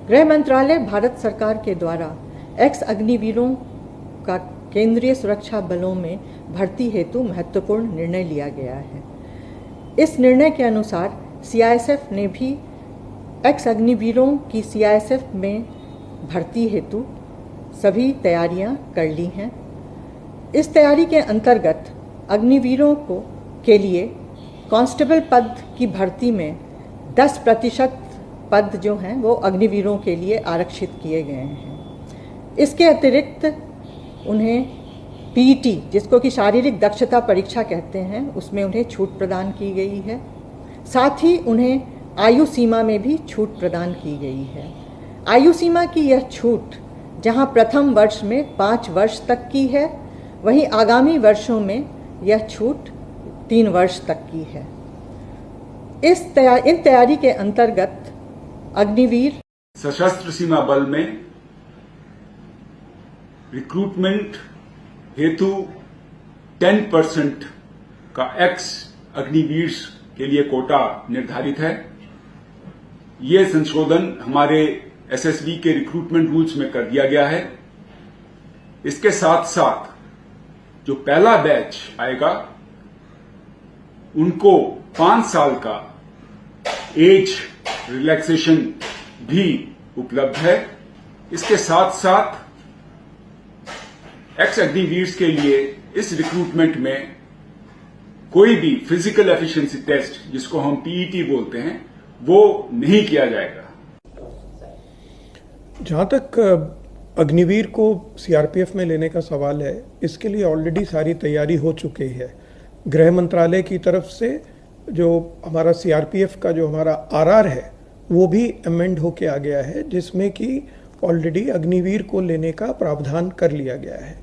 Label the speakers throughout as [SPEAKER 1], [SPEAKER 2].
[SPEAKER 1] गृह मंत्रालय भारत सरकार के द्वारा एक्स अग्निवीरों का केंद्रीय सुरक्षा बलों में भर्ती हेतु महत्वपूर्ण निर्णय लिया गया है। इस निर्णय के अनुसार सीआईएसएफ ने भी एक्स अग्निवीरों की सीआईएसएफ में भर्ती हेतु सभी तैयारियां कर ली हैं। इस तैयारी के अंतर्गत अग्निवीरों के लिए कांस्टेबल पद की भर्ती में 10% पद जो हैं वो अग्निवीरों के लिए आरक्षित किए गए हैं। इसके अतिरिक्त उन्हें पीईटी, जिसको कि शारीरिक दक्षता परीक्षा कहते हैं, उसमें उन्हें छूट प्रदान की गई है। साथ ही उन्हें आयु सीमा में भी छूट प्रदान की गई है। आयु सीमा की यह छूट जहां प्रथम वर्ष में 5 वर्ष तक की है, वहीं आगामी वर्षों में यह छूट 3 वर्ष तक की है। इन तैयारी के अंतर्गत अग्निवीर
[SPEAKER 2] सशस्त्र सीमा बल में रिक्रूटमेंट हेतु 10% का एक्स अग्निवीर के लिए कोटा निर्धारित है। ये संशोधन हमारे एसएसबी के रिक्रूटमेंट रूल्स में कर दिया गया है। इसके साथ साथ जो पहला बैच आएगा उनको 5 साल का एज रिलैक्सेशन भी उपलब्ध है। इसके साथ साथ एक्स अग्निवीर के लिए इस रिक्रूटमेंट में कोई भी फिजिकल एफिशिएंसी टेस्ट, जिसको हम पीईटी बोलते हैं, वो नहीं किया जाएगा।
[SPEAKER 3] जहां तक अग्निवीर को सीआरपीएफ में लेने का सवाल है, इसके लिए ऑलरेडी सारी तैयारी हो चुकी है। गृह मंत्रालय की तरफ से जो हमारा सीआरपीएफ का जो हमारा आरआर है वो भी अमेंड होके आ गया है, जिसमें कि ऑलरेडी अग्निवीर को लेने का प्रावधान कर लिया गया है।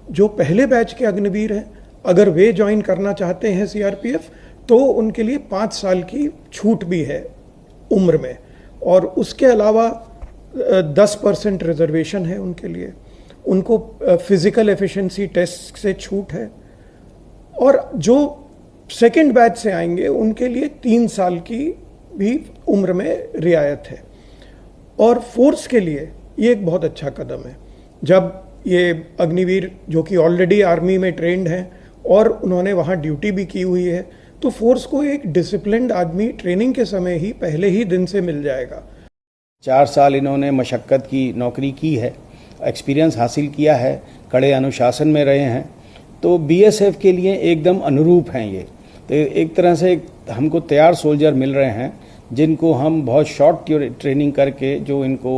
[SPEAKER 3] जो पहले बैच के अग्निवीर हैं, अगर वे ज्वाइन करना चाहते हैं सीआरपीएफ, तो उनके लिए 5 साल की छूट भी है उम्र में, और उसके अलावा 10% रिजर्वेशन है उनके लिए। उनको फिजिकल एफिशिएंसी टेस्ट से छूट है, और जो सेकेंड बैच से आएंगे उनके लिए 3 साल की भी उम्र में रियायत है। और फोर्स के लिए ये एक बहुत अच्छा कदम है। जब ये अग्निवीर जो कि ऑलरेडी आर्मी में ट्रेंड हैं और उन्होंने वहाँ ड्यूटी भी की हुई है, तो फोर्स को एक डिसिप्लिन्ड आदमी ट्रेनिंग के समय ही पहले ही दिन से मिल जाएगा।
[SPEAKER 4] 4 साल इन्होंने मशक्क़त की नौकरी की है, एक्सपीरियंस हासिल किया है, कड़े अनुशासन में रहे हैं, तो बीएसएफ के लिए एकदम अनुरूप हैं ये। तो एक तरह से हमको तैयार सोल्जर मिल रहे हैं, जिनको हम बहुत शॉर्ट ट्रेनिंग करके जो इनको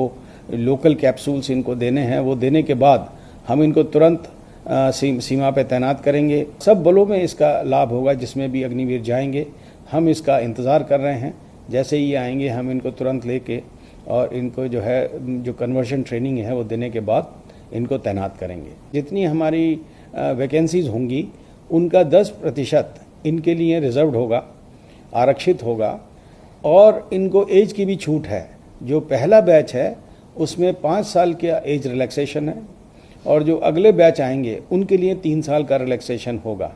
[SPEAKER 4] लोकल कैप्सूल्स इनको देने हैं, वो देने के बाद हम इनको तुरंत सीमा पे तैनात करेंगे। सब बलों में इसका लाभ होगा, जिसमें भी अग्निवीर जाएंगे। हम इसका इंतज़ार कर रहे हैं। जैसे ही आएंगे हम इनको तुरंत लेके और इनको जो है जो कन्वर्शन ट्रेनिंग है वो देने के बाद इनको तैनात करेंगे। जितनी हमारी वैकेंसीज होंगी उनका 10% इनके लिए रिजर्व्ड होगा, आरक्षित होगा, और इनको एज की भी छूट है। जो पहला बैच है उसमें 5 साल का एज रिलैक्सेशन है, और जो अगले बैच आएंगे उनके लिए 3 साल का रिलैक्सेशन होगा।